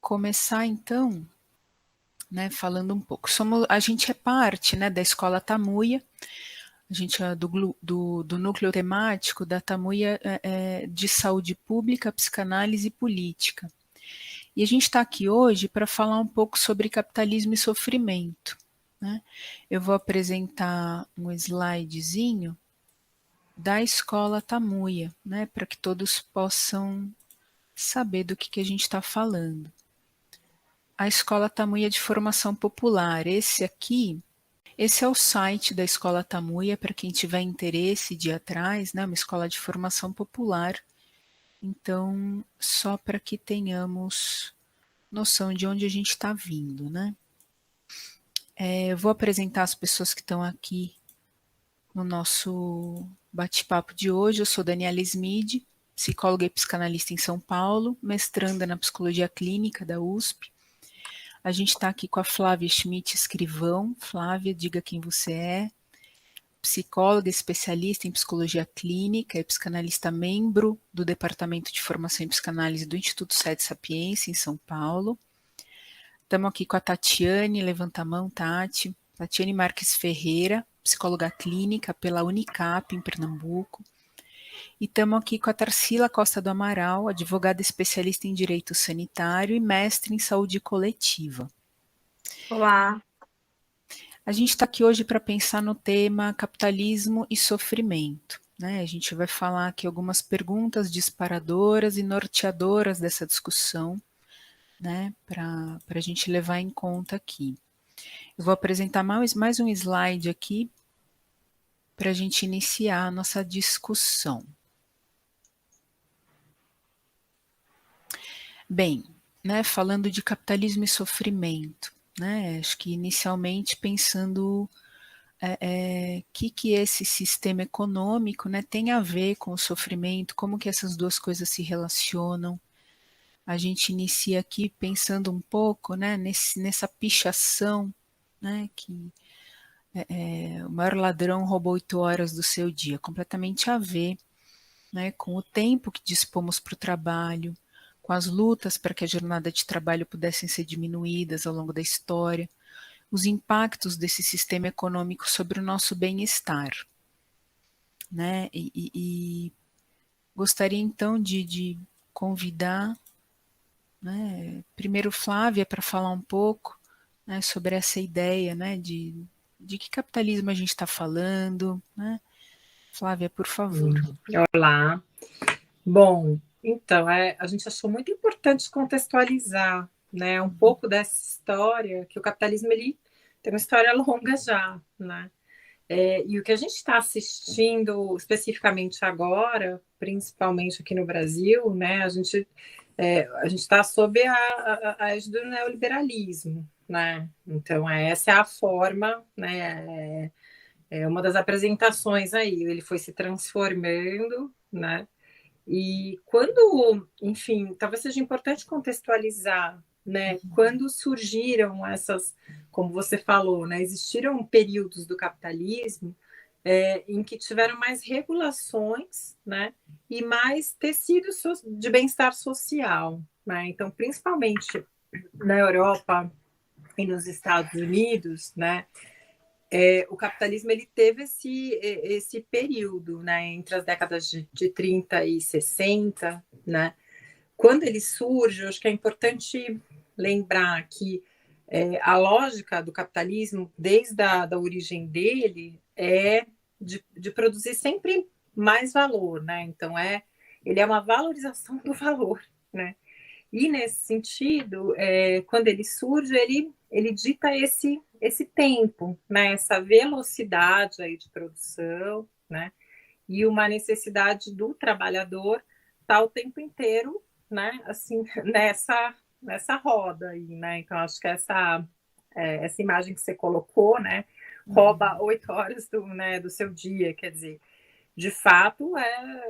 começar então, né, falando um pouco. A gente é parte, né, da Escola Tamuia, a gente é do núcleo temático da Tamuia de Saúde Pública, Psicanálise e Política. E a gente está aqui hoje para falar um pouco sobre capitalismo e sofrimento. Né? Eu vou apresentar um slidezinho da Escola Tamuia, né, para que todos possam saber do que a gente está falando. A Escola Tamuia de Formação Popular. Esse é o site da Escola Tamuia, para quem tiver interesse de ir atrás, né, uma escola de formação popular. Então, só para que tenhamos noção de onde a gente está vindo, né? Eu vou apresentar as pessoas que estão aqui no nosso bate-papo de hoje. Eu sou Daniela Smid, psicóloga e psicanalista em São Paulo, mestranda na Psicologia Clínica da USP. A gente está aqui com a Flávia Schmidt Escrivão. Flávia, diga quem você é. Psicóloga, especialista em psicologia clínica e psicanalista membro do Departamento de Formação em Psicanálise do Instituto Sede Sapiência, em São Paulo. Estamos aqui com a Tatiane, levanta a mão, Tati. Tatiane Marques Ferreira, psicóloga clínica pela Unicap, em Pernambuco. E estamos aqui com a Tarsila Costa do Amaral, advogada especialista em direito sanitário e mestre em saúde coletiva. Olá. A gente está aqui hoje para pensar no tema capitalismo e sofrimento. Né? A gente vai falar aqui algumas perguntas disparadoras e norteadoras dessa discussão, né? Para a gente levar em conta aqui. Eu vou apresentar mais um slide aqui para a gente iniciar a nossa discussão. Bem, né, falando de capitalismo e sofrimento, né, acho que inicialmente pensando que esse sistema econômico, né, tem a ver com o sofrimento, como que essas duas coisas se relacionam. A gente inicia aqui pensando um pouco, né, nessa pichação, né, que o maior ladrão roubou 8 horas do seu dia, completamente a ver, né, com o tempo que dispomos para o trabalho, com as lutas para que a jornada de trabalho pudessem ser diminuídas ao longo da história, os impactos desse sistema econômico sobre o nosso bem-estar. Né? E gostaria então de convidar, né, primeiro Flávia para falar um pouco, né, sobre essa ideia, né, de que capitalismo a gente está falando, né? Flávia, por favor. Olá. Bom, então, a gente achou muito importante contextualizar, né, um pouco dessa história, que o capitalismo ele tem uma história longa já, né? E o que a gente está assistindo especificamente agora, principalmente aqui no Brasil, né, a gente está sob a égide do neoliberalismo, né? Então, essa é a forma, né? É uma das apresentações aí, ele foi se transformando, né? E quando, enfim, talvez seja importante contextualizar, né? Quando surgiram essas, como você falou, né? Existiram períodos do capitalismo em que tiveram mais regulações, né? E mais tecido de bem-estar social, né? Então, principalmente na Europa e nos Estados Unidos, né? O capitalismo ele teve esse período, né, entre as décadas de 30 e 60, né? Quando ele surge, eu acho que é importante lembrar que a lógica do capitalismo, desde da origem dele, é de produzir sempre mais valor, né? Então, ele é uma valorização do valor, né? E, nesse sentido, quando ele surge, ele dita esse tempo, né? Essa velocidade aí de produção, né? E uma necessidade do trabalhador estar o tempo inteiro, né? Assim, nessa roda aí, né? Então, acho que essa imagem que você colocou, né? Rouba 8 horas do seu dia, quer dizer, de fato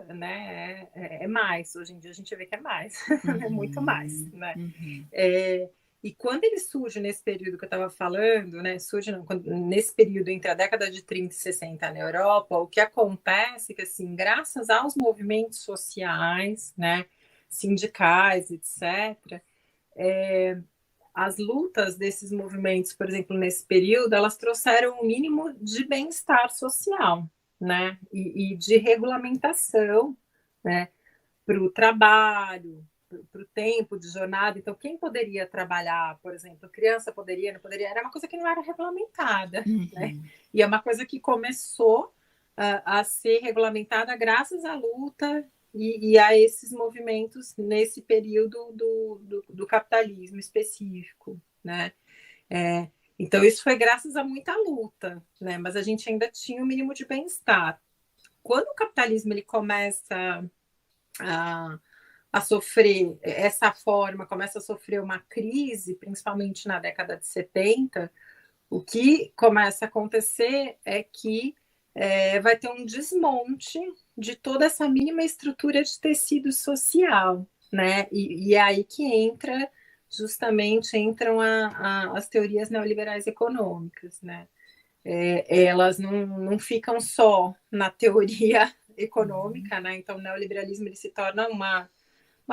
né, mais. Hoje em dia a gente vê que é mais, é muito mais, né? E quando ele surge nesse período que eu estava falando, né, nesse período entre a década de 30 e 60 na Europa, o que acontece é que, assim, graças aos movimentos sociais, né, sindicais, etc., as lutas desses movimentos, por exemplo, nesse período, elas trouxeram um mínimo de bem-estar social, né? E de regulamentação, né? Para o trabalho, para o tempo de jornada. Então, quem poderia trabalhar, por exemplo, criança poderia, não poderia, era uma coisa que não era regulamentada, né? E é uma coisa que começou a ser regulamentada graças à luta e a esses movimentos nesse período do capitalismo específico, né? Então, isso foi graças a muita luta, né? Mas a gente ainda tinha um mínimo de bem-estar. Quando o capitalismo ele começa a sofrer essa forma, começa a sofrer uma crise, principalmente na década de 70, o que começa a acontecer é que vai ter um desmonte de toda essa mínima estrutura de tecido social, né? E é aí que entram as teorias neoliberais econômicas, né? Elas não ficam só na teoria econômica, né? Então, o neoliberalismo ele se torna uma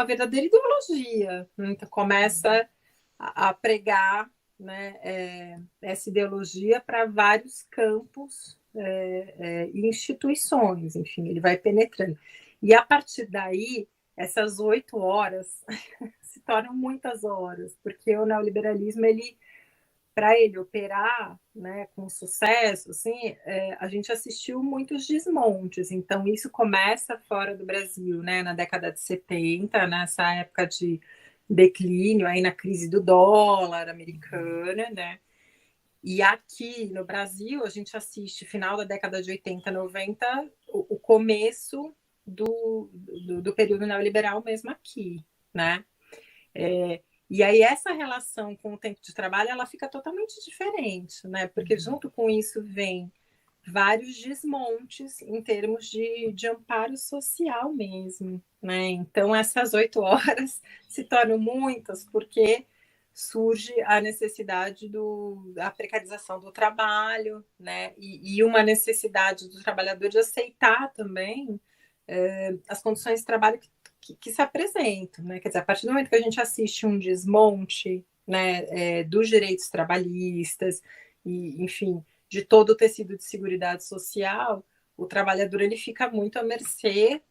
verdadeira ideologia. Né? Então, começa a pregar, né, essa ideologia para vários campos e instituições, enfim, ele vai penetrando. E a partir daí, essas 8 horas se tornam muitas horas, porque o neoliberalismo, para ele operar, né, com sucesso, assim, a gente assistiu muitos desmontes. Então, isso começa fora do Brasil, né, na década de 70, nessa época de declínio, aí na crise do dólar americana, né? E aqui no Brasil, a gente assiste final da década de 80, 90, o começo do período neoliberal mesmo aqui, né? E aí essa relação com o tempo de trabalho, ela fica totalmente diferente, né? Porque junto com isso vem vários desmontes em termos de amparo social mesmo, né? Então essas 8 horas se tornam muitas porque surge a necessidade da precarização do trabalho, né? E uma necessidade do trabalhador de aceitar também as condições de trabalho que se apresentam, né? Quer dizer, a partir do momento que a gente assiste um desmonte, né, dos direitos trabalhistas e, enfim, de todo o tecido de seguridade social, o trabalhador ele fica muito à mercê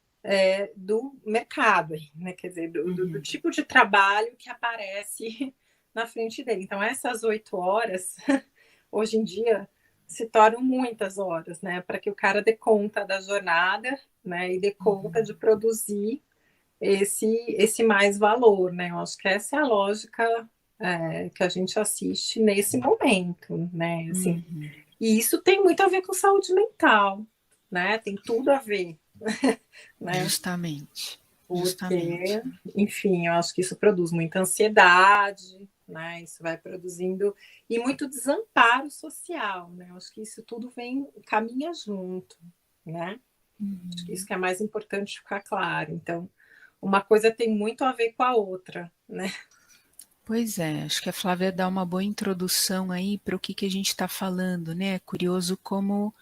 do mercado, né? Quer dizer, do tipo de trabalho que aparece na frente dele. Então, essas 8 horas, hoje em dia, se tornam muitas horas, né? Para que o cara dê conta da jornada, né? E dê conta de produzir esse mais valor, né? Eu acho que essa é a lógica que a gente assiste nesse momento, né? Assim, e isso tem muito a ver com saúde mental, né? Tem tudo a ver, né? Justamente. Porque, enfim, eu acho que isso produz muita ansiedade, né? Isso vai produzindo e muito desamparo social, né? Eu acho que isso tudo caminha junto, né? Acho que isso que é mais importante ficar claro. Então, uma coisa tem muito a ver com a outra, né? Pois é, acho que a Flávia dá uma boa introdução aí para o que a gente está falando, né? É curioso como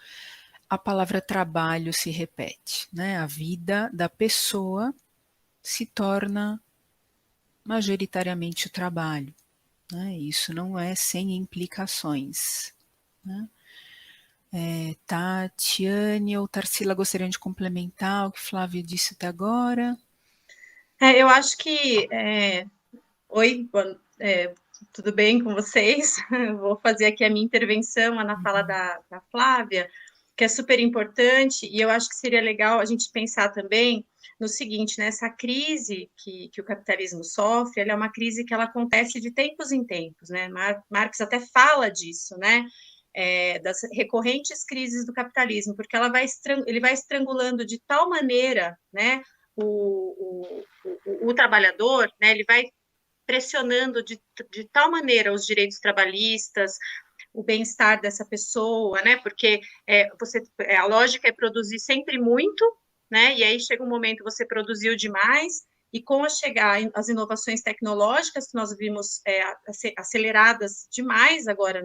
a palavra trabalho se repete, né? A vida da pessoa se torna majoritariamente o trabalho, né? Isso não é sem implicações, né? Tatiane ou Tarsila gostariam de complementar o que Flávia disse até agora? Eu acho que... Oi, tudo bem com vocês? Vou fazer aqui a minha intervenção na fala da Flávia, que é super importante, e eu acho que seria legal a gente pensar também no seguinte, né, essa crise que o capitalismo sofre, ela é uma crise que ela acontece de tempos em tempos, né? Marx até fala disso, né? Das recorrentes crises do capitalismo, porque ele vai estrangulando de tal maneira, né, o trabalhador, né, ele vai pressionando de tal maneira os direitos trabalhistas, o bem-estar dessa pessoa, né? Porque a lógica é produzir sempre muito, né? E aí chega um momento que você produziu demais, e com a chegar as inovações tecnológicas que nós vimos aceleradas demais agora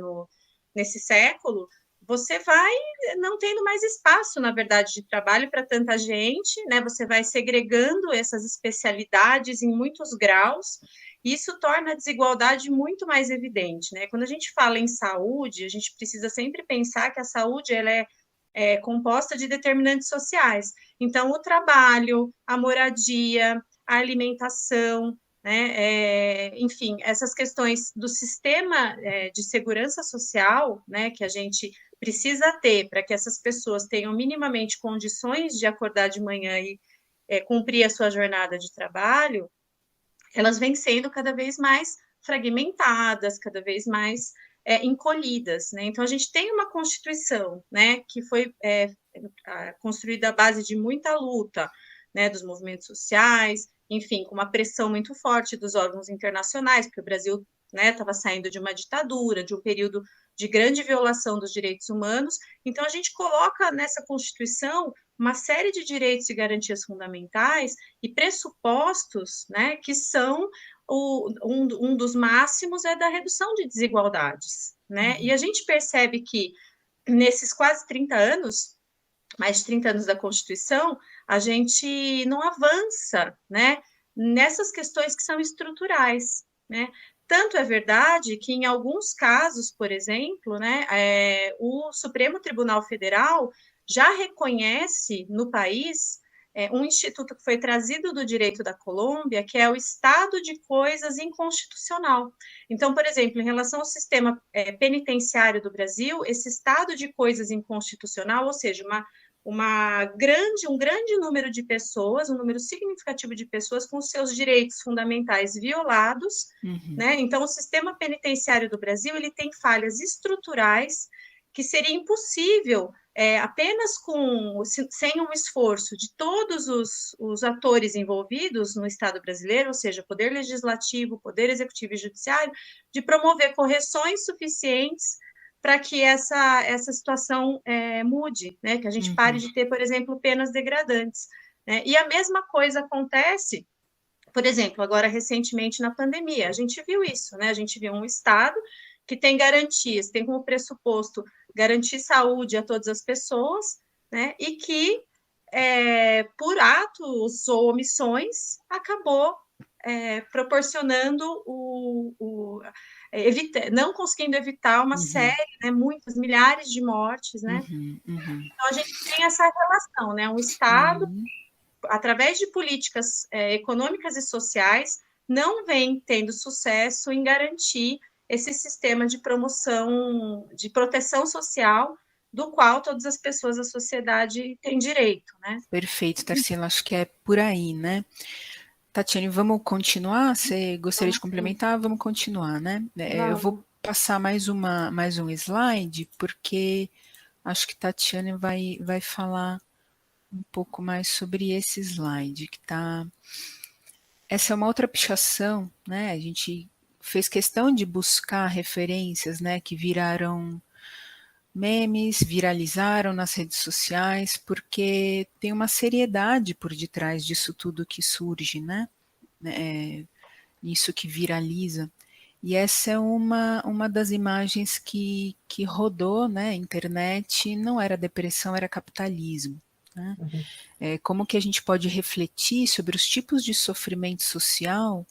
nesse século, você vai não tendo mais espaço, na verdade, de trabalho para tanta gente, né? Você vai segregando essas especialidades em muitos graus, E isso torna a desigualdade muito mais evidente, né? Quando a gente fala em saúde, a gente precisa sempre pensar que a saúde ela é composta de determinantes sociais. Então, o trabalho, a moradia, a alimentação, né? Enfim, essas questões do sistema de segurança social, né? Que a gente precisa ter para que essas pessoas tenham minimamente condições de acordar de manhã e cumprir a sua jornada de trabalho, elas vêm sendo cada vez mais fragmentadas, cada vez mais encolhidas, né? Então a gente tem uma Constituição, né, que foi construída à base de muita luta, né, dos movimentos sociais, enfim, com uma pressão muito forte dos órgãos internacionais, porque o Brasil, né, estava saindo de uma ditadura, de um período de grande violação dos direitos humanos. Então a gente coloca nessa Constituição uma série de direitos e garantias fundamentais e pressupostos, né, que são um dos máximos é da redução de desigualdades, né? E a gente percebe que nesses quase 30 anos, mais de 30 anos da Constituição, a gente não avança, né, nessas questões que são estruturais, né? Tanto é verdade que, em alguns casos, por exemplo, né, o Supremo Tribunal Federal já reconhece no país um instituto que foi trazido do direito da Colômbia, que é o estado de coisas inconstitucional. Então, por exemplo, em relação ao sistema penitenciário do Brasil, esse estado de coisas inconstitucional, ou seja, um grande número de pessoas, um número significativo de pessoas com seus direitos fundamentais violados, né? Então, o sistema penitenciário do Brasil ele tem falhas estruturais que seria impossível, apenas sem um esforço de todos os atores envolvidos no Estado brasileiro, ou seja, Poder Legislativo, Poder Executivo e Judiciário, de promover correções suficientes para que essa situação mude, né? Que a gente pare de ter, por exemplo, penas degradantes, né? E a mesma coisa acontece, por exemplo, agora recentemente na pandemia, a gente viu isso, né? A gente viu um Estado que tem garantias, tem como pressuposto garantir saúde a todas as pessoas, né? E que, por atos ou omissões, acabou proporcionando não conseguindo evitar uma série, né, muitas milhares de mortes, né? Então a gente tem essa relação, né? Um Estado, através de políticas econômicas e sociais, não vem tendo sucesso em garantir esse sistema de promoção, de proteção social, do qual todas as pessoas da sociedade têm direito, né? Perfeito, Tarsila, acho que é por aí, né? Tatiane, vamos continuar? Você gostaria de complementar? Vamos continuar, né? Eu vou passar mais um slide, porque acho que Tatiane vai falar um pouco mais sobre esse slide, que tá... Essa é uma outra pichação, né? A gente fez questão de buscar referências, né, que viraram memes, viralizaram nas redes sociais, porque tem uma seriedade por detrás disso tudo que surge, né? Isso que viraliza. E essa é uma das imagens que rodou, né, internet, não era depressão, era capitalismo. Né? Como que a gente pode refletir sobre os tipos de sofrimento social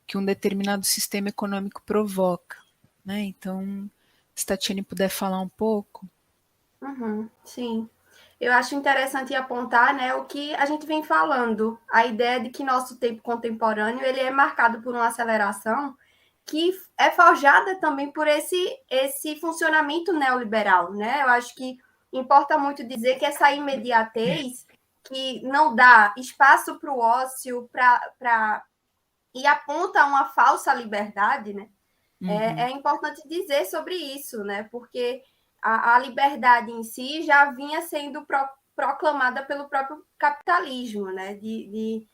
que um determinado sistema econômico provoca. Né? Então, se Tatiane puder falar um pouco. Sim. Eu acho interessante apontar, né, o que a gente vem falando, a ideia de que nosso tempo contemporâneo ele é marcado por uma aceleração que é forjada também por esse funcionamento neoliberal, né? Eu acho que importa muito dizer que essa imediatez que não dá espaço para o ócio, e aponta uma falsa liberdade, né? É importante dizer sobre isso, né? Porque a liberdade em si já vinha sendo proclamada pelo próprio capitalismo, né? De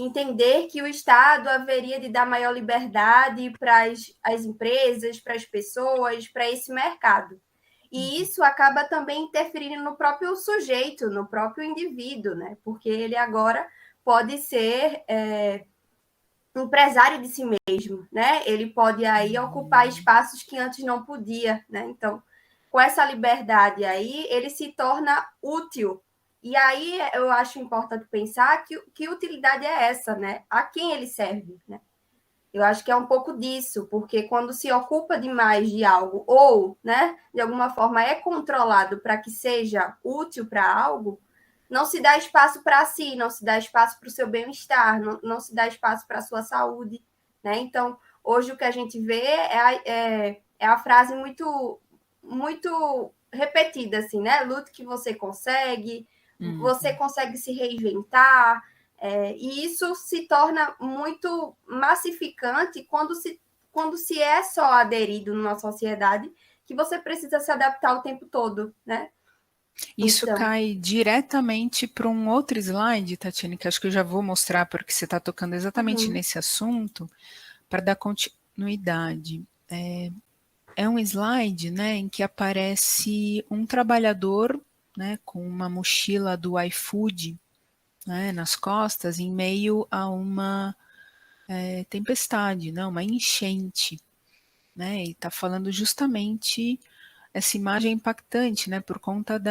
entender que o Estado haveria de dar maior liberdade para as empresas, para as pessoas, para esse mercado. E isso acaba também interferindo no próprio sujeito, no próprio indivíduo, né? Porque ele agora pode ser empresário de si mesmo, né? Ele pode aí ocupar espaços que antes não podia, né? Então, com essa liberdade aí, ele se torna útil. E aí eu acho importante pensar que utilidade é essa, né? A quem ele serve, né? Eu acho que é um pouco disso, porque quando se ocupa demais de algo ou, né, de alguma forma é controlado para que seja útil para algo, não se dá espaço para si, não se dá espaço para o seu bem-estar, não se dá espaço para a sua saúde, né? Então, hoje o que a gente vê é a frase muito, muito repetida, assim, né? Lute que você consegue se reinventar, e isso se torna muito massificante quando se é só aderido numa sociedade que você precisa se adaptar o tempo todo, né? Isso Então, cai diretamente para um outro slide, Tatiane, que acho que eu já vou mostrar, porque você está tocando exatamente nesse assunto, para dar continuidade. É um slide, né, em que aparece um trabalhador, né, com uma mochila do iFood, né, nas costas, em meio a uma tempestade, né, uma enchente, né, e está falando justamente essa imagem impactante, né, por conta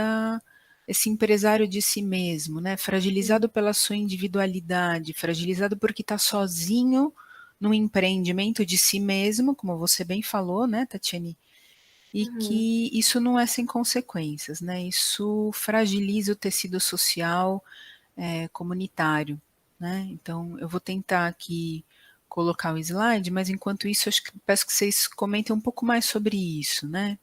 esse empresário de si mesmo, né, fragilizado pela sua individualidade, fragilizado porque está sozinho no empreendimento de si mesmo, como você bem falou, né, Tatiane, e que isso não é sem consequências, né, isso fragiliza o tecido social comunitário, né, então eu vou tentar aqui colocar o slide, mas enquanto isso, peço que vocês comentem um pouco mais sobre isso, né?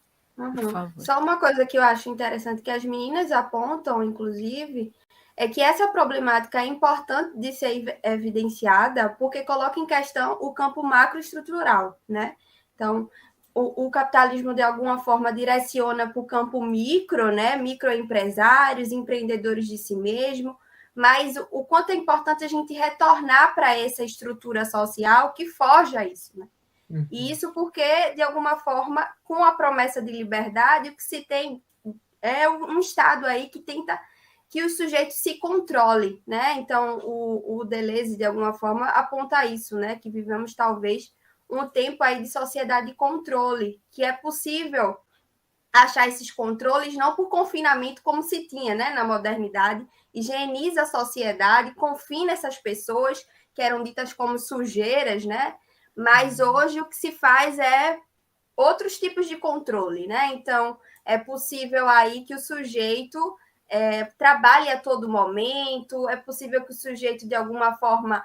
Por favor. Só uma coisa que eu acho interessante que as meninas apontam, inclusive, é que essa problemática é importante de ser evidenciada porque coloca em questão o campo macroestrutural, né? Então, o capitalismo, de alguma forma, direciona para o campo micro, né? Microempresários, empreendedores de si mesmo, mas o quanto é importante a gente retornar para essa estrutura social que foge a isso, né? E isso porque, de alguma forma, com a promessa de liberdade, o que se tem é um Estado aí que tenta que o sujeito se controle, né? Então, o Deleuze, de alguma forma, aponta isso, né? Que vivemos, talvez, um tempo aí de sociedade de controle, que é possível achar esses controles não por confinamento como se tinha, né? Na modernidade, higieniza a sociedade, confina essas pessoas que eram ditas como sujeiras, né? Mas hoje o que se faz é outros tipos de controle, né? Então, é possível aí que o sujeito trabalhe a todo momento, é possível que o sujeito, de alguma forma,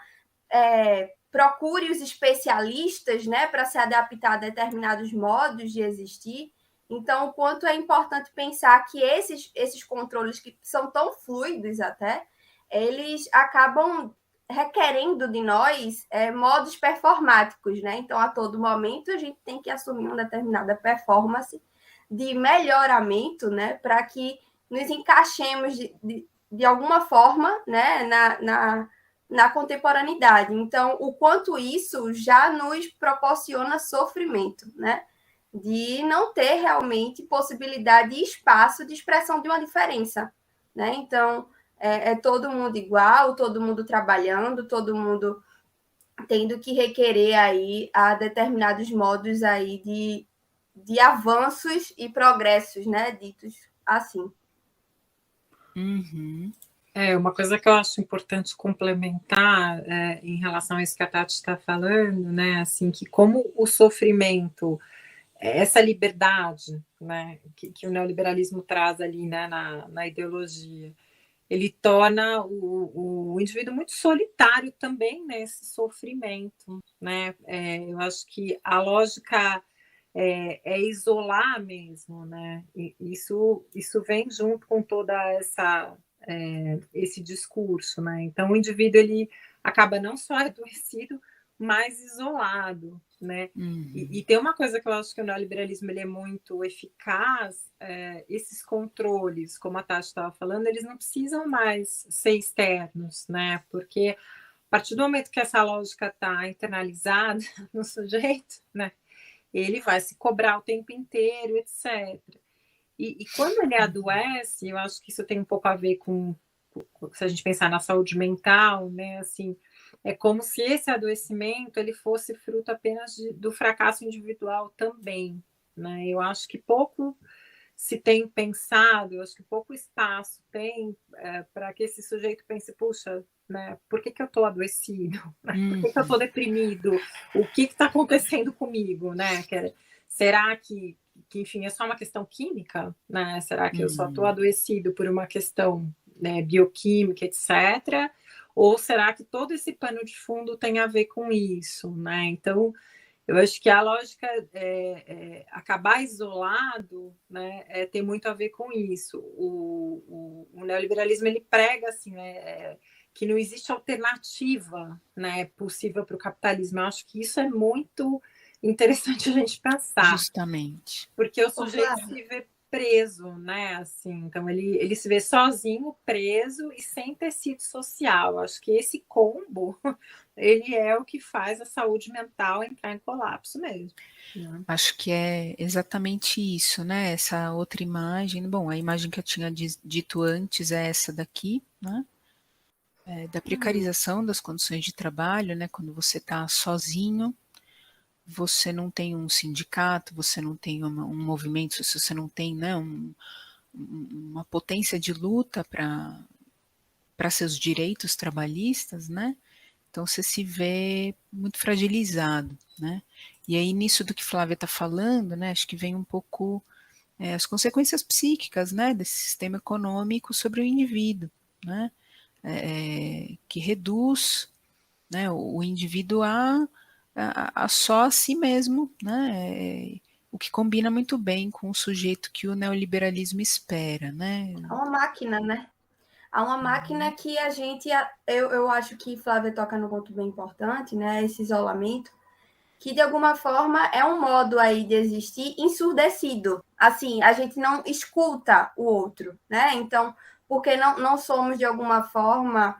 procure os especialistas, né, para se adaptar a determinados modos de existir. Então, o quanto é importante pensar que esses controles que são tão fluidos até, eles acabam requerendo de nós modos performáticos, né? Então, a todo momento, a gente tem que assumir uma determinada performance de melhoramento, né? Para que nos encaixemos de alguma forma, né? Na contemporaneidade. Então, o quanto isso já nos proporciona sofrimento, né? De não ter realmente possibilidade e espaço de expressão de uma diferença, né? Então, é todo mundo igual, todo mundo trabalhando, todo mundo tendo que requerer aí a determinados modos aí de avanços e progressos, né? Ditos assim. Uma coisa que eu acho importante complementar em relação a isso que a Tati está falando, né? Assim, que como o sofrimento, essa liberdade, né, que o neoliberalismo traz ali, né, na ideologia, ele torna o indivíduo muito solitário também nesse sofrimento, né? Eu acho que a lógica é isolar mesmo, né? E isso vem junto com toda esse discurso, né? Então o indivíduo ele acaba não só adoecido, mas isolado, né? E tem uma coisa que eu acho que o neoliberalismo ele é muito eficaz, esses controles, como a Tati estava falando, eles não precisam mais ser externos, né? Porque a partir do momento que essa lógica está internalizada no sujeito, né? Ele vai se cobrar o tempo inteiro, etc. E quando ele adoece, eu acho que isso tem um pouco a ver com se a gente pensar na saúde mental, né? Assim, é como se esse adoecimento ele fosse fruto apenas do fracasso individual também, né? Eu acho que pouco se tem pensado, eu acho que pouco espaço tem para que esse sujeito pense, puxa, né? Por que eu estou adoecido? Uhum. Por que eu estou deprimido? O que está acontecendo comigo, né? Será que, enfim, é só uma questão química, né? Será que eu só estou adoecido por uma questão, né, bioquímica, etc., ou será que todo esse pano de fundo tem a ver com isso, né? Então, eu acho que a lógica acabar isolado, né, tem muito a ver com isso. O neoliberalismo, ele prega assim, né, que não existe alternativa, né, possível para o capitalismo. Eu acho que isso é muito interessante a gente pensar. Justamente. Porque o sujeito se vê preso, né? Assim, então ele se vê sozinho, preso e sem tecido social. Acho que esse combo ele é o que faz a saúde mental entrar em colapso mesmo. Né? Acho que é exatamente isso, né? Essa outra imagem. Bom, a imagem que eu tinha dito antes é essa daqui, né? Da precarização das condições de trabalho, né? Quando você está sozinho, você não tem um sindicato, você não tem um movimento, se você não tem, né, uma potência de luta para seus direitos trabalhistas, né? Então você se vê muito fragilizado, né? E aí nisso do que Flávia está falando, né? Acho que vem um pouco as consequências psíquicas, né? Desse sistema econômico sobre o indivíduo, né? Que reduz, né, o indivíduo a só a si mesmo, né? O que combina muito bem com o sujeito que o neoliberalismo espera, né? É uma máquina, né? Há uma máquina que a gente, eu acho que Flávia toca num ponto bem importante, né? Esse isolamento, que de alguma forma é um modo aí de existir ensurdecido. Assim, a gente não escuta o outro, né? Então, porque não somos de alguma forma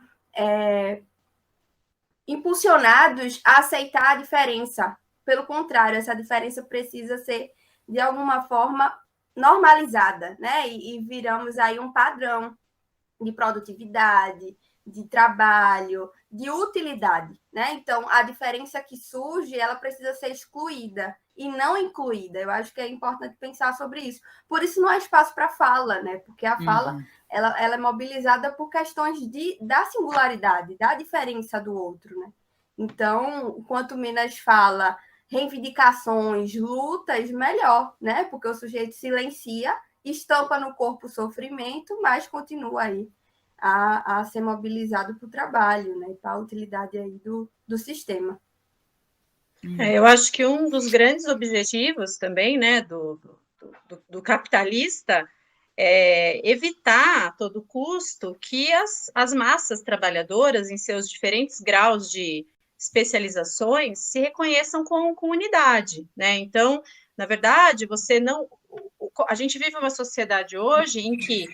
impulsionados a aceitar a diferença. Pelo contrário, essa diferença precisa ser de alguma forma normalizada, né? E viramos aí um padrão de produtividade, de trabalho, de utilidade, né? Então, a diferença que surge, ela precisa ser excluída e não incluída. Eu acho que é importante pensar sobre isso. Por isso não há espaço para fala, né? Porque a fala, ela é mobilizada por questões da singularidade, da diferença do outro, né? Então, quanto menos fala, reivindicações, lutas, melhor, né? Porque o sujeito silencia, estampa no corpo o sofrimento, mas continua aí a ser mobilizado para o trabalho, né? Para a utilidade aí do sistema. Eu acho que um dos grandes objetivos também, né, do capitalista é evitar a todo custo que as massas trabalhadoras, em seus diferentes graus de especializações, se reconheçam com unidade, né? Então, na verdade, a gente vive uma sociedade hoje em que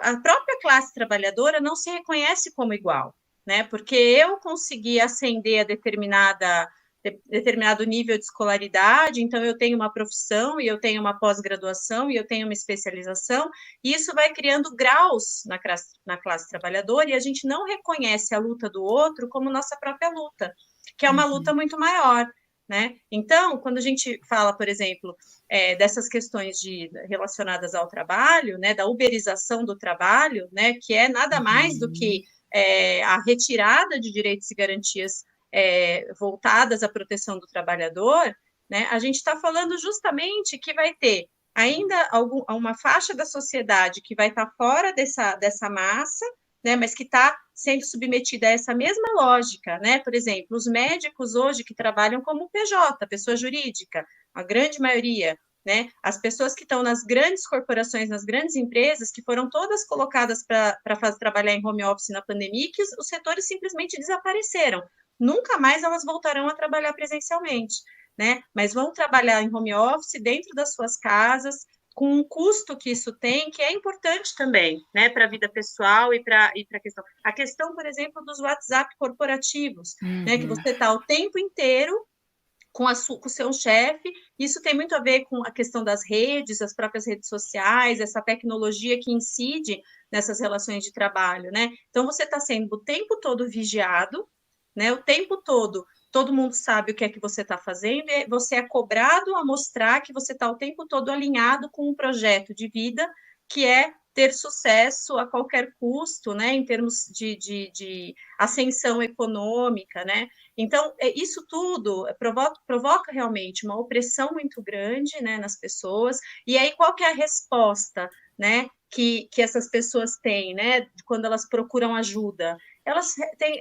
a própria classe trabalhadora não se reconhece como igual, né? Porque eu consegui ascender a determinado nível de escolaridade, então eu tenho uma profissão, e eu tenho uma pós-graduação, e eu tenho uma especialização, e isso vai criando graus na classe trabalhadora, e a gente não reconhece a luta do outro como nossa própria luta, que é uma luta muito maior, né? Então, quando a gente fala, por exemplo, dessas questões relacionadas ao trabalho, né, da uberização do trabalho, né, que é nada mais do que a retirada de direitos e garantias voltadas à proteção do trabalhador, né, a gente está falando justamente que vai ter ainda uma faixa da sociedade que vai estar fora dessa massa, né, mas que está sendo submetida a essa mesma lógica, né? Por exemplo, os médicos hoje que trabalham como PJ, pessoa jurídica, a grande maioria, né? As pessoas que estão nas grandes corporações, nas grandes empresas, que foram todas colocadas para trabalhar em home office na pandemia, que os setores simplesmente desapareceram. Nunca mais elas voltarão a trabalhar presencialmente, né? Mas vão trabalhar em home office dentro das suas casas, com um custo que isso tem, que é importante também, né, para a vida pessoal e para a questão. A questão, por exemplo, dos WhatsApp corporativos, né, que você está o tempo inteiro com o seu chefe, isso tem muito a ver com a questão das redes, as próprias redes sociais, essa tecnologia que incide nessas relações de trabalho, né? Então, você está sendo o tempo todo vigiado, né, o tempo todo mundo sabe o que é que você está fazendo, e você é cobrado a mostrar que você está o tempo todo alinhado com um projeto de vida que é ter sucesso a qualquer custo, né, em termos de ascensão econômica, né? Então, isso tudo provoca realmente uma opressão muito grande, né, nas pessoas. E aí, qual que é a resposta, né, que essas pessoas têm, né, quando elas procuram ajuda? Elas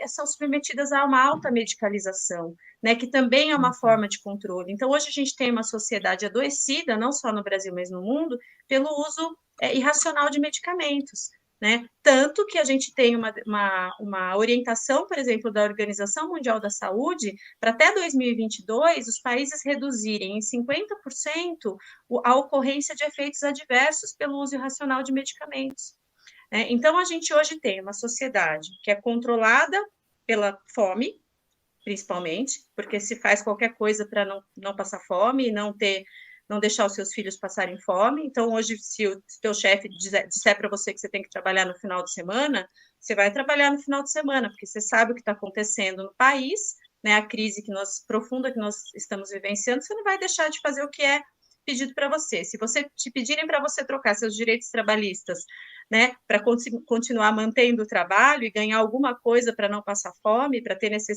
são submetidas a uma alta medicalização, né, que também é uma forma de controle. Então, hoje a gente tem uma sociedade adoecida, não só no Brasil, mas no mundo, pelo uso irracional de medicamentos, né? Tanto que a gente tem uma orientação, por exemplo, da Organização Mundial da Saúde, para até 2022, os países reduzirem em 50% a ocorrência de efeitos adversos pelo uso irracional de medicamentos. Então, a gente hoje tem uma sociedade que é controlada pela fome, principalmente, porque se faz qualquer coisa para não passar fome, não deixar os seus filhos passarem fome. Então, hoje, se o teu chefe disser para você que você tem que trabalhar no final de semana, você vai trabalhar no final de semana, porque você sabe o que está acontecendo no país, né, a crise profunda que nós estamos vivenciando, você não vai deixar de fazer o que é pedido para você. Se te pedirem para você trocar seus direitos trabalhistas, né, para continuar mantendo o trabalho e ganhar alguma coisa para não passar fome, para ter as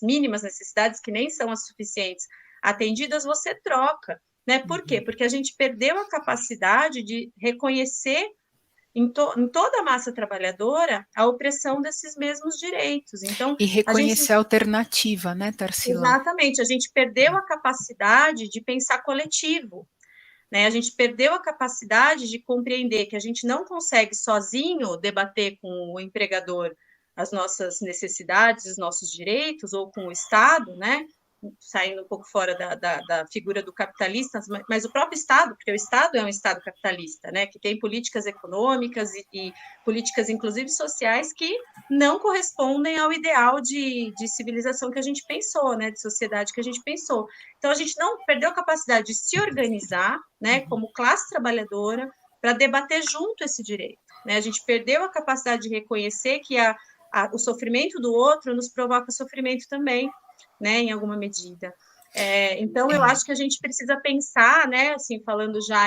mínimas necessidades, que nem são as suficientes, atendidas, você troca, né? Por quê? Porque a gente perdeu a capacidade de reconhecer em toda a massa trabalhadora a opressão desses mesmos direitos. Então, E reconhecer a alternativa, né, Tarsila? Exatamente, a gente perdeu a capacidade de pensar coletivo, né? A gente perdeu a capacidade de compreender que a gente não consegue sozinho debater com o empregador as nossas necessidades, os nossos direitos, ou com o Estado, né? Saindo um pouco fora da figura do capitalista, mas o próprio Estado, porque o Estado é um Estado capitalista, né, que tem políticas econômicas e políticas, inclusive sociais, que não correspondem ao ideal de civilização que a gente pensou, né, de sociedade que a gente pensou. Então, a gente não perdeu a capacidade de se organizar, né, como classe trabalhadora, para debater junto esse direito, né? A gente perdeu a capacidade de reconhecer que o sofrimento do outro nos provoca sofrimento também, né, em alguma medida. Então, eu acho que a gente precisa pensar, né, assim,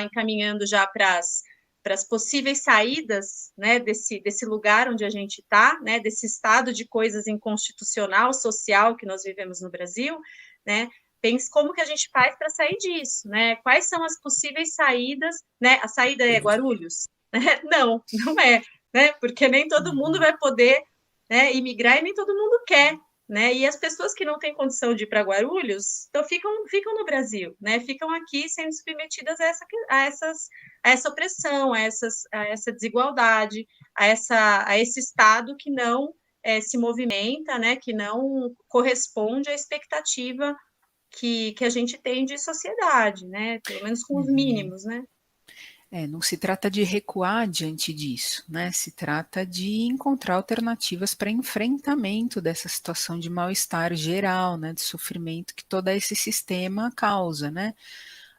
encaminhando já para as possíveis saídas, né, desse lugar onde a gente está, né, desse estado de coisas inconstitucional, social que nós vivemos no Brasil, né, pense como que a gente faz para sair disso, né, quais são as possíveis saídas, né, a saída é Guarulhos? Não, não é, né, porque nem todo mundo vai poder, né, imigrar e nem todo mundo quer, né? E as pessoas que não têm condição de ir para Guarulhos, então ficam no Brasil, né? Ficam aqui sendo submetidas a essa opressão, a essa desigualdade, a esse Estado que não se movimenta, né? Que não corresponde à expectativa que a gente tem de sociedade, né? Pelo menos com os mínimos, né? Não se trata de recuar diante disso, né? Se trata de encontrar alternativas para enfrentamento dessa situação de mal-estar geral, né? De sofrimento que todo esse sistema causa, né?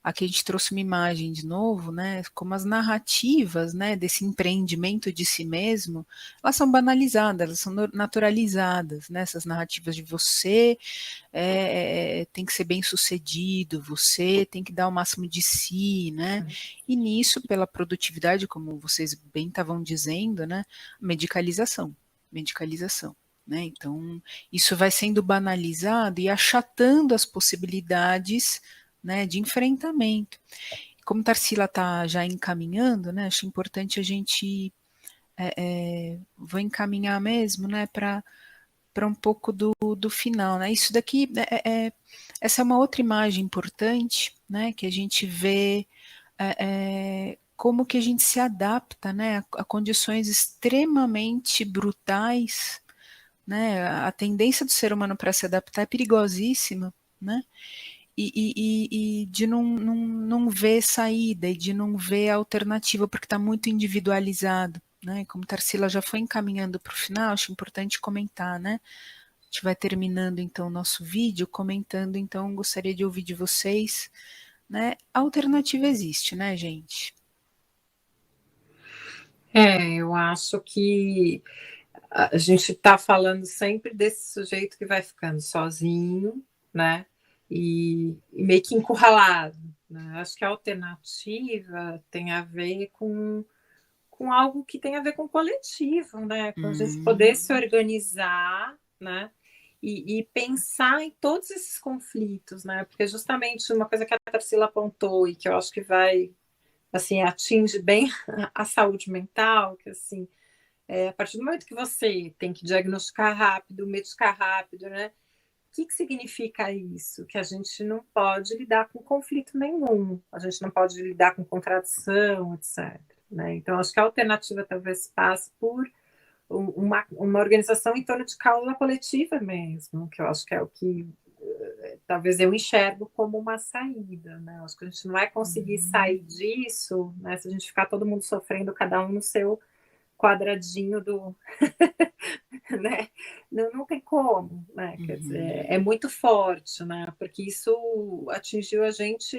Aqui a gente trouxe uma imagem de novo, né? Como as narrativas, né? Desse empreendimento de si mesmo, elas são banalizadas, elas são naturalizadas, né? Essas narrativas de você tem que ser bem sucedido, você tem que dar o máximo de si, né? E nisso, pela produtividade, como vocês bem estavam dizendo, né? Medicalização. Né? Então, isso vai sendo banalizado e achatando as possibilidades, né, de enfrentamento. Como Tarsila está já encaminhando, né? Acho importante a gente vou encaminhar mesmo, né, para um pouco do final, né? Isso daqui, essa é uma outra imagem importante, né? Que a gente vê como que a gente se adapta, né? A condições extremamente brutais, né? A tendência do ser humano para se adaptar é perigosíssima, né? E de não ver saída e de não ver alternativa, porque está muito individualizado. Né? Como Tarsila já foi encaminhando para o final, acho importante comentar, né? A gente vai terminando então o nosso vídeo, comentando, então gostaria de ouvir de vocês, né? A alternativa existe, né, gente? Eu acho que a gente está falando sempre desse sujeito que vai ficando sozinho, né? E meio que encurralado. Né? Acho que a alternativa tem a ver com com algo que tem a ver com o coletivo, né? Com a gente poder se organizar, né? E pensar em todos esses conflitos, né? Porque justamente uma coisa que a Tarsila apontou e que eu acho que vai, assim, atinge bem a saúde mental, que assim, a partir do momento que você tem que diagnosticar rápido, medicar rápido, né? O que significa isso? Que a gente não pode lidar com conflito nenhum, a gente não pode lidar com contradição, etc. Né? Então, acho que a alternativa talvez passe por uma organização em torno de causa coletiva mesmo, que eu acho que é o que talvez eu enxergo como uma saída. Né? Acho que a gente não vai conseguir sair disso, né, se a gente ficar todo mundo sofrendo, cada um no seu quadradinho do... né? Não tem como, né? Quer dizer, é muito forte, né? Porque isso atingiu a gente,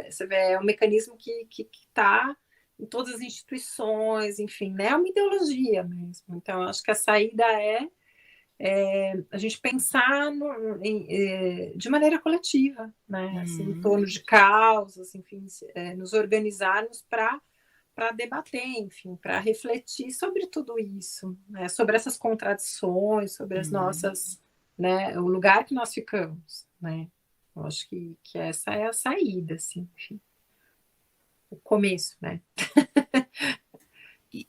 você vê, é um mecanismo que está em todas as instituições, enfim, né? É uma ideologia mesmo. Então, acho que a saída é a gente pensar de maneira coletiva, né? Assim, em torno de causas, enfim, nos organizarmos para debater, enfim, para refletir sobre tudo isso, né? Sobre essas contradições, sobre as nossas, né? O lugar que nós ficamos, né? Eu acho que essa é a saída, assim, enfim. O começo, né?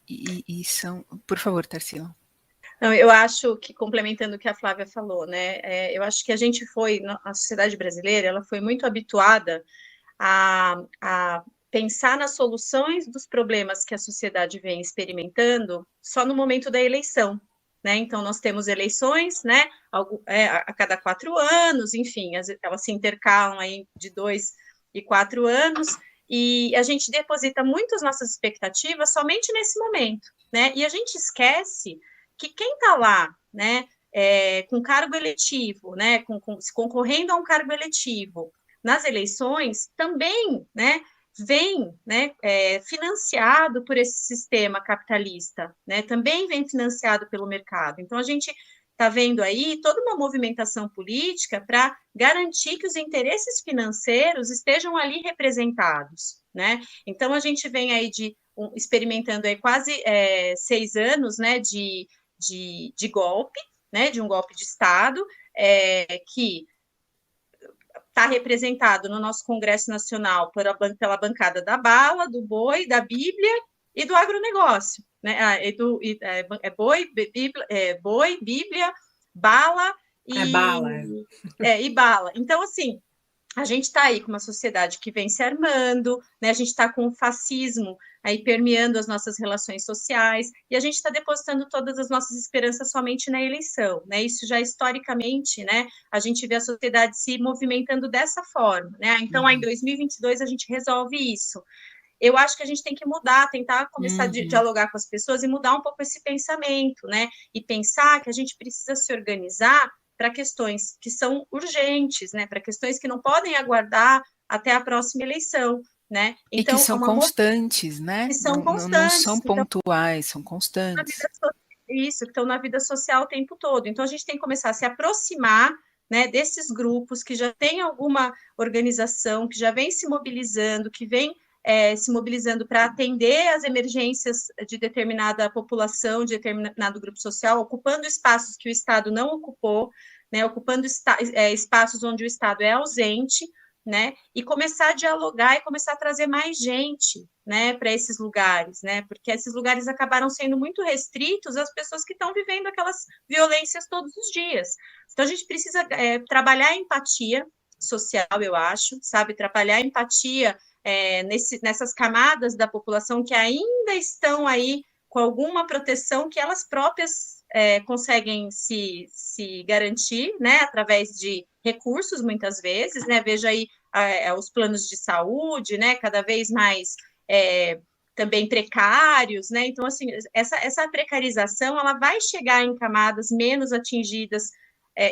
E são... Por favor, Tarsila. Não, eu acho que, complementando o que a Flávia falou, né? Eu acho que a gente foi, a sociedade brasileira, ela foi muito habituada a pensar nas soluções dos problemas que a sociedade vem experimentando só no momento da eleição, né? Então, nós temos eleições, né? A cada 4 anos, enfim, elas se intercalam aí de 2 e 4 anos, e a gente deposita muito as nossas expectativas somente nesse momento, né? E a gente esquece que quem está lá, né, com cargo eletivo, né, concorrendo a um cargo eletivo nas eleições, também, né, vem, né, financiado por esse sistema capitalista, né, também vem financiado pelo mercado. Então, a gente está vendo aí toda uma movimentação política para garantir que os interesses financeiros estejam ali representados, né? Então, a gente vem aí experimentando aí quase 6 anos, né, de golpe, né, de um golpe de Estado, que está representado no nosso Congresso Nacional pela bancada da bala, do boi, da Bíblia e do agronegócio, né? Boi, Bíblia, bala e bala. E bala. Então, assim, a gente está aí com uma sociedade que vem se armando, né? A gente está com o fascismo aí permeando as nossas relações sociais, e a gente está depositando todas as nossas esperanças somente na eleição, né? Isso já historicamente, né? A gente vê a sociedade se movimentando dessa forma, né? Então, aí em 2022 a gente resolve isso. Eu acho que a gente tem que mudar, tentar começar a dialogar com as pessoas e mudar um pouco esse pensamento, né? E pensar que a gente precisa se organizar para questões que são urgentes, né? Para questões que não podem aguardar até a próxima eleição, né? Então, e que são constantes, né? Que são constantes. Não são pontuais, são constantes. Isso, que estão na vida social o tempo todo. Então, a gente tem que começar a se aproximar, né, desses grupos que já têm alguma organização, que já vem se mobilizando, que vem se mobilizando para atender as emergências de determinada população, de determinado grupo social, ocupando espaços que o Estado não ocupou, né, ocupando espaços onde o Estado é ausente, né, e começar a dialogar e começar a trazer mais gente, né, para esses lugares, né, porque esses lugares acabaram sendo muito restritos às pessoas que estão vivendo aquelas violências todos os dias. Então, a gente precisa trabalhar a empatia social, eu acho, sabe, trabalhar a empatia nessas camadas da população que ainda estão aí com alguma proteção que elas próprias conseguem se garantir, né, através de recursos, muitas vezes, né, veja aí os planos de saúde, né, cada vez mais também precários, né, então, assim, essa precarização, ela vai chegar em camadas menos atingidas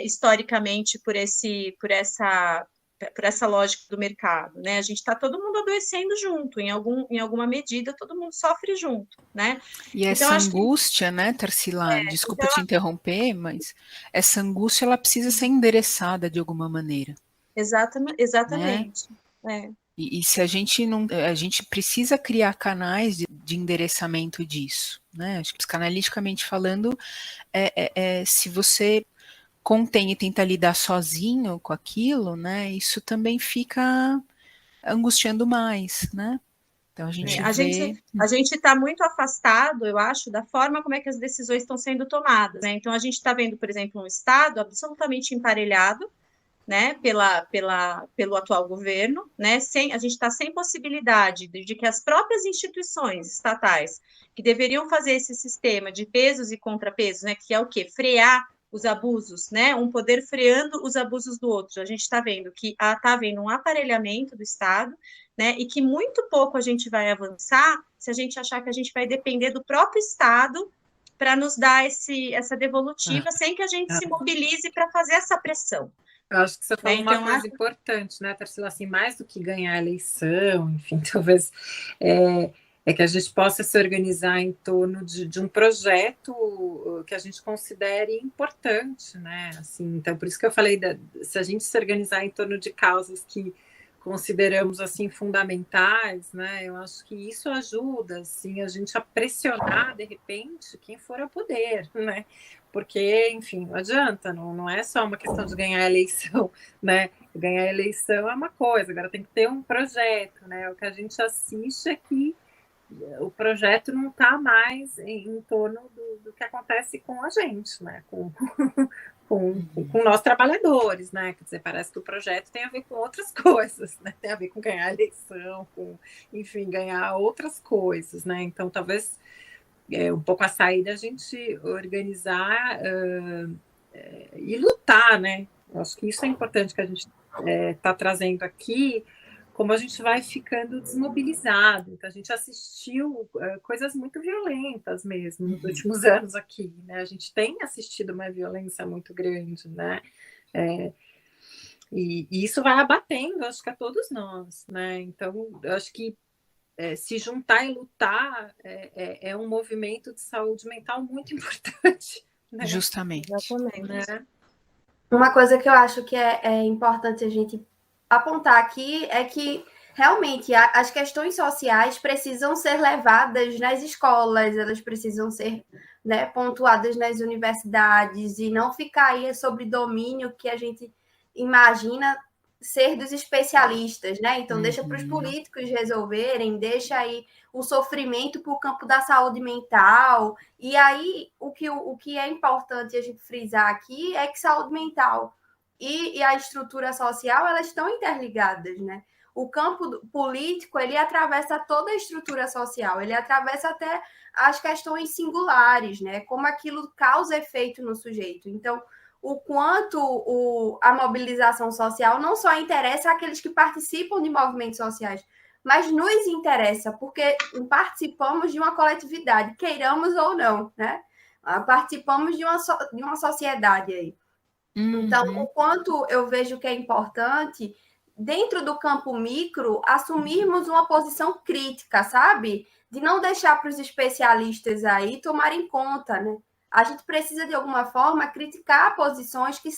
historicamente por essa lógica do mercado, né? A gente está todo mundo adoecendo junto, em alguma medida, todo mundo sofre junto, né? E essa angústia, né, Tarsila, desculpa te interromper, mas essa angústia, ela precisa ser endereçada de alguma maneira. Exatamente. Né? E se a gente não... A gente precisa criar canais de endereçamento disso, né? Acho que psicanaliticamente falando, se você contém e tenta lidar sozinho com aquilo, né? Isso também fica angustiando mais, né? Então a gente vê. A gente está muito afastado, eu acho, da forma como é que as decisões estão sendo tomadas, né? Então a gente está vendo, por exemplo, um Estado absolutamente emparelhado, né, pelo atual governo, né, a gente está sem possibilidade de que as próprias instituições estatais, que deveriam fazer esse sistema de pesos e contrapesos, né, que é o quê? Frear os abusos, né, um poder freando os abusos do outro. A gente está vendo que está havendo um aparelhamento do Estado, né, e que muito pouco a gente vai avançar se a gente achar que a gente vai depender do próprio Estado para nos dar essa devolutiva, sem que a gente se mobilize para fazer essa pressão. Eu acho que você falou uma coisa importante, né, Tarsila, assim, mais do que ganhar a eleição, enfim, talvez que a gente possa se organizar em torno de um projeto que a gente considere importante, né, assim, então por isso que eu falei, se a gente se organizar em torno de causas que consideramos, assim, fundamentais, né, eu acho que isso ajuda, assim, a gente a pressionar, de repente, quem for ao poder, né, porque, enfim, não adianta, não é só uma questão de ganhar a eleição, né? Ganhar a eleição é uma coisa, agora tem que ter um projeto, né? O que a gente assiste é que o projeto não está mais em torno do que acontece com a gente, né? Com nós trabalhadores, né? Quer dizer, parece que o projeto tem a ver com outras coisas, né? Tem a ver com ganhar a eleição, enfim, ganhar outras coisas, né? Então, talvez um pouco a saída a gente organizar e lutar, né? Eu acho que isso é importante que a gente está trazendo aqui, como a gente vai ficando desmobilizado. Então, a gente assistiu coisas muito violentas mesmo nos últimos anos aqui, né? A gente tem assistido uma violência muito grande, né? E isso vai abatendo, acho que a todos nós, né? Então, eu acho que se juntar e lutar é um movimento de saúde mental muito importante. Né? Justamente. Né? Uma coisa que eu acho que é importante a gente apontar aqui é que realmente as questões sociais precisam ser levadas nas escolas, elas precisam ser, né, pontuadas nas universidades e não ficar aí sobre domínio que a gente imagina ser dos especialistas, né? Então, deixa para os políticos resolverem, deixa aí o sofrimento para o campo da saúde mental. E aí, o que é importante a gente frisar aqui é que saúde mental e a estrutura social, elas estão interligadas, né? O campo político, ele atravessa toda a estrutura social, ele atravessa até as questões singulares, né? Como aquilo causa efeito no sujeito. Então, o quanto a mobilização social não só interessa àqueles que participam de movimentos sociais, mas nos interessa, porque participamos de uma coletividade, queiramos ou não, né? Participamos de uma sociedade aí. Então, o quanto eu vejo que é importante, dentro do campo micro, assumirmos uma posição crítica, sabe? De não deixar para os especialistas aí tomarem conta, né? A gente precisa, de alguma forma, criticar posições que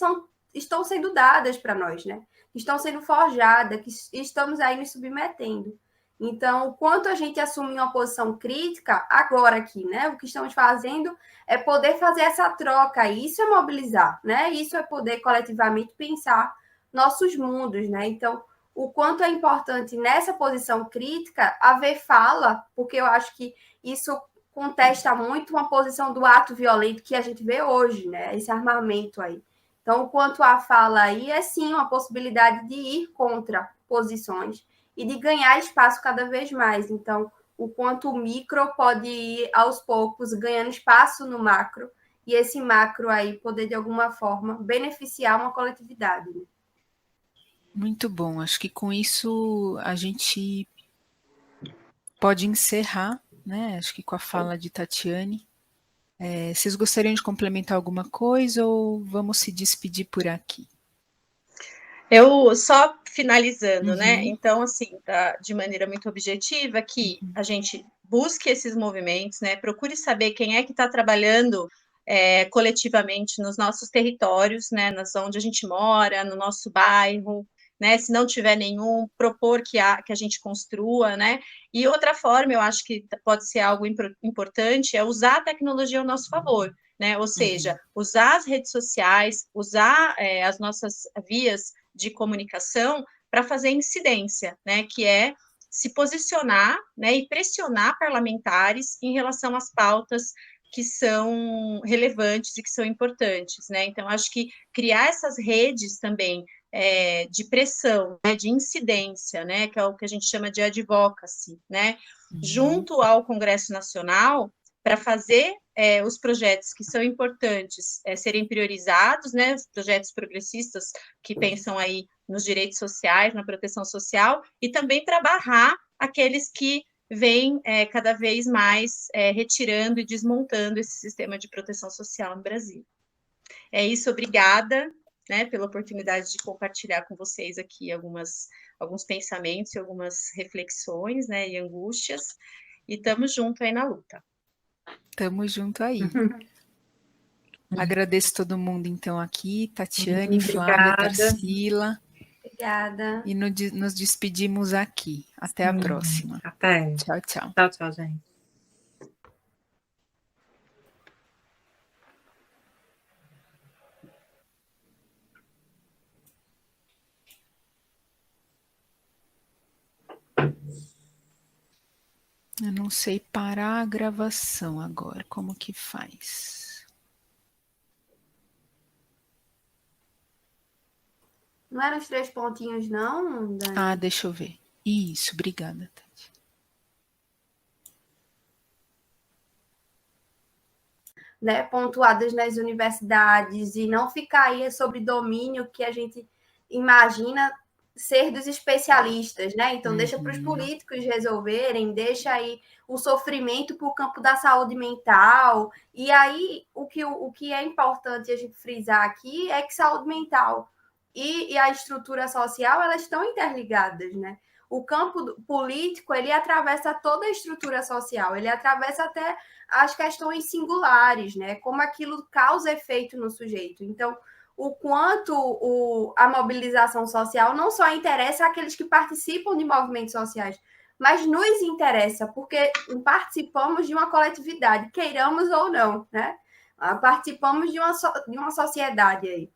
estão sendo dadas para nós, né? Que estão sendo forjadas, que estamos aí nos submetendo. Então, o quanto a gente assumir uma posição crítica, agora aqui, né? O que estamos fazendo é poder fazer essa troca, e isso é mobilizar, né? Isso é poder coletivamente pensar nossos mundos, né? Então, o quanto é importante nessa posição crítica haver fala, porque eu acho que isso contesta muito uma posição do ato violento que a gente vê hoje, né? Esse armamento aí. Então, o quanto a fala aí é sim uma possibilidade de ir contra posições e de ganhar espaço cada vez mais. Então, o quanto o micro pode ir aos poucos ganhando espaço no macro e esse macro aí poder, de alguma forma, beneficiar uma coletividade. Né? Muito bom. Acho que com isso a gente pode encerrar, né? Acho que com a fala de Tatiane. Vocês gostariam de complementar alguma coisa ou vamos se despedir por aqui? Eu só finalizando, né? Então, assim, de maneira muito objetiva, que a gente busque esses movimentos, né? Procure saber quem é que está trabalhando coletivamente nos nossos territórios, né? Onde a gente mora, no nosso bairro, né? Se não tiver nenhum, propor que a gente construa, né? E outra forma, eu acho que pode ser algo importante, é usar a tecnologia ao nosso favor, né? Ou seja, usar as redes sociais, usar as nossas vias de comunicação para fazer incidência, né? Que é se posicionar, né? E pressionar parlamentares em relação às pautas que são relevantes e que são importantes, né? Então, acho que criar essas redes também de pressão, né, de incidência, né, que é o que a gente chama de advocacy, né, junto ao Congresso Nacional, para fazer os projetos que são importantes serem priorizados, né, os projetos progressistas que pensam aí nos direitos sociais, na proteção social, e também para barrar aqueles que vêm cada vez mais retirando e desmontando esse sistema de proteção social no Brasil. É isso, obrigada, né, pela oportunidade de compartilhar com vocês aqui alguns pensamentos e algumas reflexões, né, e angústias, e estamos junto aí na luta. Estamos junto aí. Agradeço todo mundo, então, aqui, Tatiane, Flávia, Tarsila. Obrigada. E nos despedimos aqui. Até a próxima. Até. Tchau, tchau. Tchau, tchau, gente. Eu não sei parar a gravação agora. Como que faz? Não eram os 3 pontinhos, não, Dani? Ah, deixa eu ver. Isso, obrigada, Tati. Né, pontuadas nas universidades e não ficar aí sobre domínio que a gente imagina ser dos especialistas, né? Então, deixa para os políticos resolverem, deixa aí o sofrimento para o campo da saúde mental. E aí, o que é importante a gente frisar aqui é que saúde mental e a estrutura social, elas estão interligadas, né? O campo político, ele atravessa toda a estrutura social, ele atravessa até as questões singulares, né? Como aquilo causa efeito no sujeito. Então, o quanto a mobilização social não só interessa àqueles que participam de movimentos sociais, mas nos interessa, porque participamos de uma coletividade, queiramos ou não, né? Participamos de uma sociedade aí.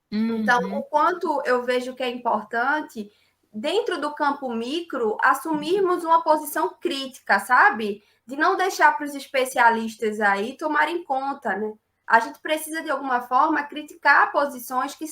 Então, o quanto eu vejo que é importante, dentro do campo micro, assumirmos uma posição crítica, sabe? De não deixar para os especialistas aí tomarem conta, né? A gente precisa, de alguma forma, criticar posições que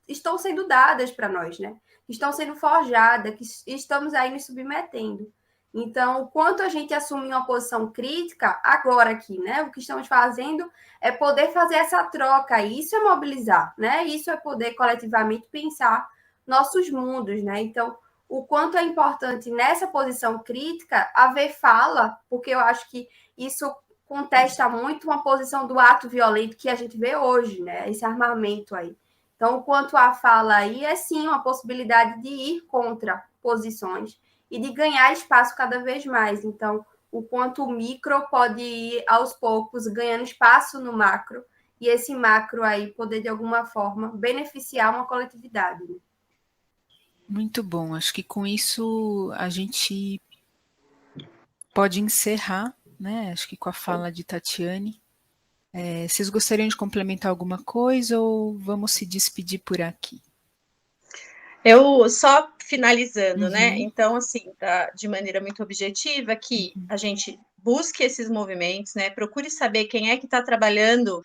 estão sendo dadas para nós, né? Que estão sendo forjadas, que estamos aí nos submetendo. Então, o quanto a gente assumir uma posição crítica, agora aqui, né? O que estamos fazendo é poder fazer essa troca, e isso é mobilizar, né? Isso é poder coletivamente pensar nossos mundos, né? Então, o quanto é importante nessa posição crítica haver fala, porque eu acho que isso contesta muito uma posição do ato violento que a gente vê hoje, né? Esse armamento aí. Então, o quanto a fala aí é sim uma possibilidade de ir contra posições e de ganhar espaço cada vez mais. Então, o quanto o micro pode ir aos poucos ganhando espaço no macro e esse macro aí poder, de alguma forma, beneficiar uma coletividade, né? Muito bom. Acho que com isso a gente pode encerrar, né? Acho que com a fala de Tatiane. Vocês gostariam de complementar alguma coisa ou vamos se despedir por aqui? Eu só finalizando, né? Então, assim, de maneira muito objetiva, que a gente busque esses movimentos, né? Procure saber quem é que está trabalhando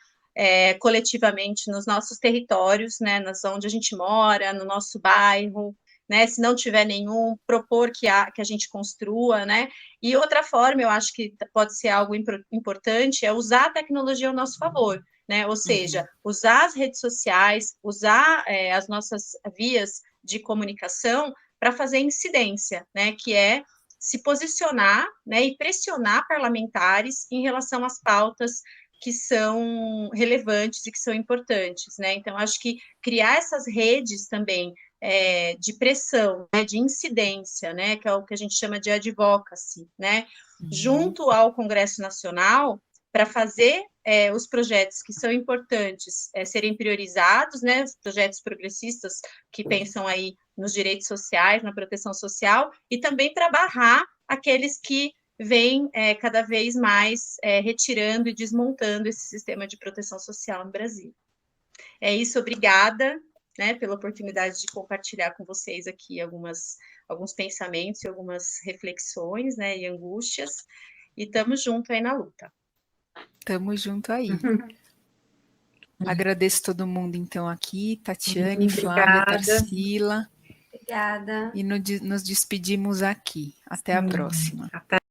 coletivamente nos nossos territórios, né? Onde a gente mora, no nosso bairro, né? Se não tiver nenhum, propor que a gente construa, né? E outra forma, eu acho que pode ser algo importante, é usar a tecnologia ao nosso favor, né? Ou seja, usar as redes sociais, usar as nossas vias de comunicação para fazer incidência, né? Que é se posicionar, né? E pressionar parlamentares em relação às pautas que são relevantes e que são importantes, né? Então, acho que criar essas redes também de pressão, né, de incidência, né, que é o que a gente chama de advocacy, né, junto ao Congresso Nacional, para fazer os projetos que são importantes serem priorizados, né, os projetos progressistas que pensam aí nos direitos sociais, na proteção social, e também para barrar aqueles que vêm cada vez mais retirando e desmontando esse sistema de proteção social no Brasil. É isso, obrigada, né, pela oportunidade de compartilhar com vocês aqui alguns pensamentos e algumas reflexões, né, e angústias, e estamos juntos aí na luta. Tamo junto aí. Agradeço todo mundo, então, aqui, Tatiane, Flávia, Tarsila. Obrigada. E nos despedimos aqui. Até a próxima. Até.